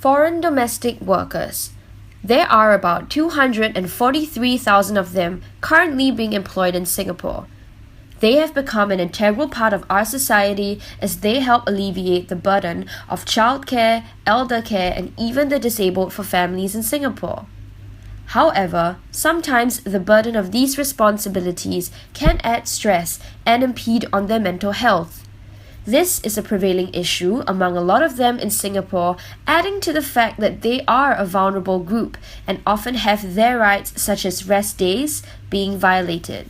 Foreign domestic workers. There are about 243,000 of them currently being employed in Singapore. They have become an integral part of our society as they help alleviate the burden of childcare, elder care, and even the disabled for families in Singapore. However, sometimes the burden of these responsibilities can add stress and impede on their mental health. This is a prevailing issue among a lot of them in Singapore, adding to the fact that they are a vulnerable group and often have their rights such as rest days being violated.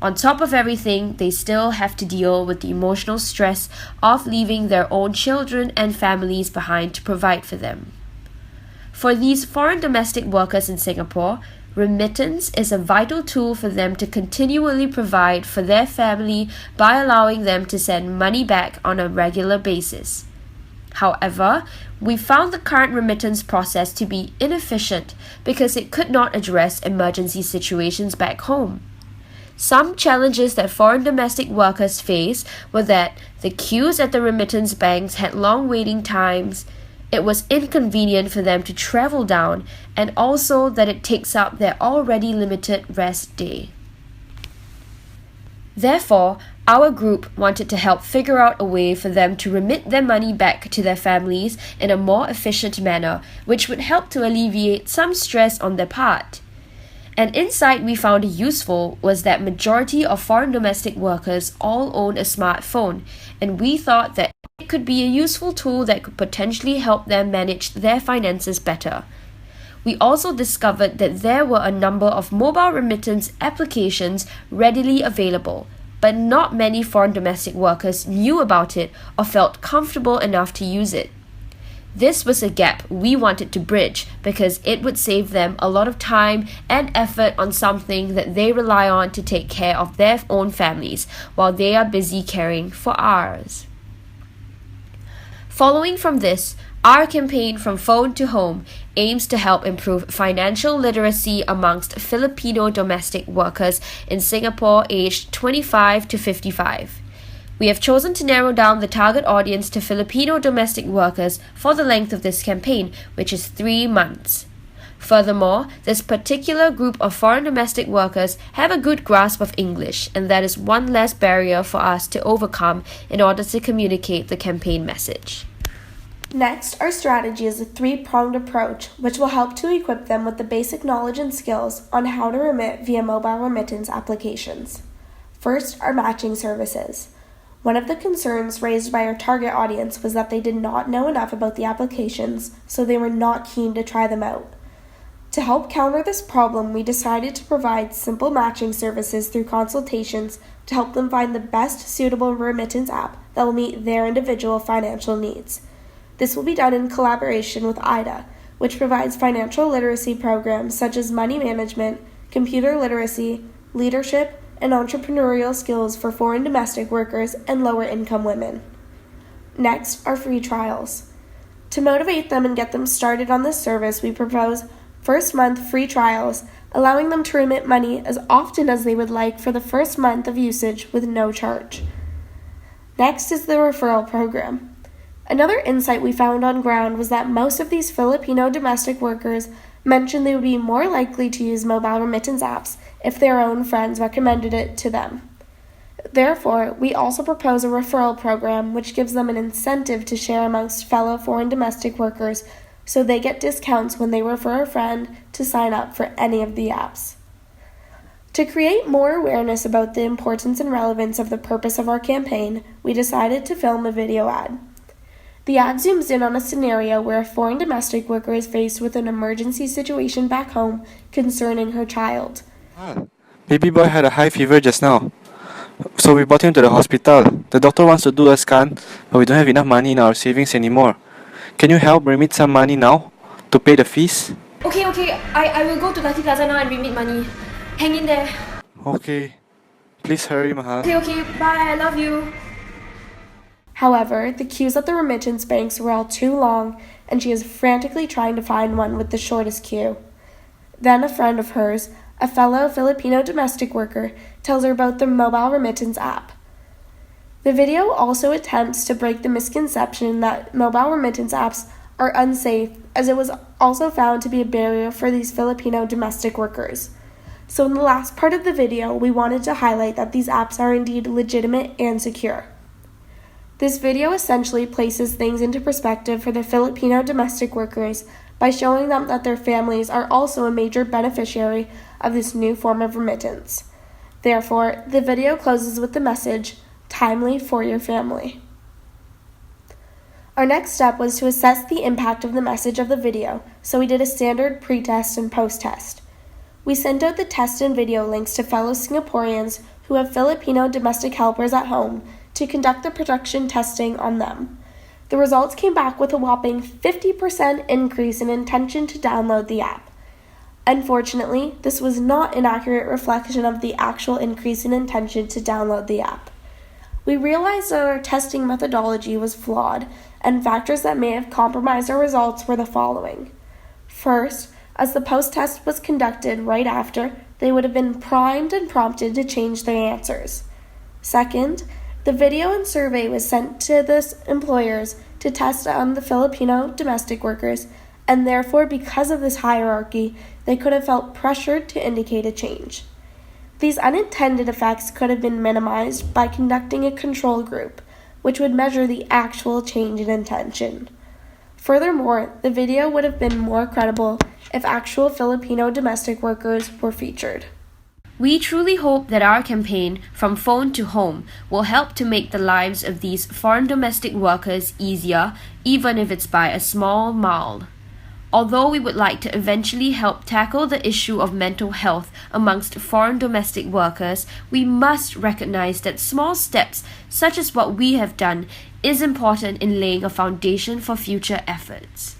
On top of everything, they still have to deal with the emotional stress of leaving their own children and families behind to provide for them. For these foreign domestic workers in Singapore, remittance is a vital tool for them to continually provide for their family by allowing them to send money back on a regular basis. However, we found the current remittance process to be inefficient because it could not address emergency situations back home. Some challenges that foreign domestic workers face were that the queues at the remittance banks had long waiting times, it was inconvenient for them to travel down, and also that it takes up their already limited rest day. Therefore, our group wanted to help figure out a way for them to remit their money back to their families in a more efficient manner, which would help to alleviate some stress on their part. An insight we found useful was that majority of foreign domestic workers all own a smartphone, and we thought that it could be a useful tool that could potentially help them manage their finances better. We also discovered that there were a number of mobile remittance applications readily available, but not many foreign domestic workers knew about it or felt comfortable enough to use it. This was a gap we wanted to bridge because it would save them a lot of time and effort on something that they rely on to take care of their own families while they are busy caring for ours. Following from this, our campaign From Phone to Home aims to help improve financial literacy amongst Filipino domestic workers in Singapore aged 25 to 55. We have chosen to narrow down the target audience to Filipino domestic workers for the length of this campaign, which is 3 months. Furthermore, this particular group of foreign domestic workers have a good grasp of English, and that is one less barrier for us to overcome in order to communicate the campaign message. Next, our strategy is a 3-pronged approach, which will help to equip them with the basic knowledge and skills on how to remit via mobile remittance applications. First, our matching services. One of the concerns raised by our target audience was that they did not know enough about the applications, so they were not keen to try them out. To help counter this problem, we decided to provide simple matching services through consultations to help them find the best suitable remittance app that will meet their individual financial needs. This will be done in collaboration with IDA, which provides financial literacy programs such as money management, computer literacy, leadership, and entrepreneurial skills for foreign domestic workers and lower-income women. Next are free trials. To motivate them and get them started on this service, we propose first-month free trials, allowing them to remit money as often as they would like for the first month of usage with no charge. Next is the referral program. Another insight we found on ground was that most of these Filipino domestic workers mentioned they would be more likely to use mobile remittance apps if their own friends recommended it to them. Therefore, we also propose a referral program which gives them an incentive to share amongst fellow foreign domestic workers so they get discounts when they refer a friend to sign up for any of the apps. To create more awareness about the importance and relevance of the purpose of our campaign, we decided to film a video ad. The ad zooms in on a scenario where a foreign domestic worker is faced with an emergency situation back home concerning her child. Baby boy had a high fever just now, so we brought him to the hospital. The doctor wants to do a scan, but we don't have enough money in our savings anymore. Can you help remit some money now to pay the fees? Okay, I will go to Lucky Plaza now and remit money. Hang in there. Okay. Please hurry, Mahal. Okay, bye, I love you. However, the queues at the remittance banks were all too long, and she is frantically trying to find one with the shortest queue. Then a friend of hers, a fellow Filipino domestic worker, tells her about the mobile remittance app. The video also attempts to break the misconception that mobile remittance apps are unsafe, as it was also found to be a barrier for these Filipino domestic workers. So in the last part of the video, we wanted to highlight that these apps are indeed legitimate and secure. This video essentially places things into perspective for the Filipino domestic workers by showing them that their families are also a major beneficiary of this new form of remittance. Therefore, the video closes with the message, "Timely for your family." Our next step was to assess the impact of the message of the video, so we did a standard pre-test and post-test. We sent out the test and video links to fellow Singaporeans who have Filipino domestic helpers at home to conduct the production testing on them. The results came back with a whopping 50% increase in intention to download the app. Unfortunately, this was not an accurate reflection of the actual increase in intention to download the app. We realized that our testing methodology was flawed, and factors that may have compromised our results were the following. First, as the post-test was conducted right after, they would have been primed and prompted to change their answers. Second, the video and survey was sent to the employers to test on the Filipino domestic workers, and therefore, because of this hierarchy, they could have felt pressured to indicate a change. These unintended effects could have been minimized by conducting a control group, which would measure the actual change in intention. Furthermore, the video would have been more credible if actual Filipino domestic workers were featured. We truly hope that our campaign, From Phone to Home, will help to make the lives of these foreign domestic workers easier, even if it's by a small mile. Although we would like to eventually help tackle the issue of mental health amongst foreign domestic workers, we must recognize that small steps, such as what we have done, is important in laying a foundation for future efforts.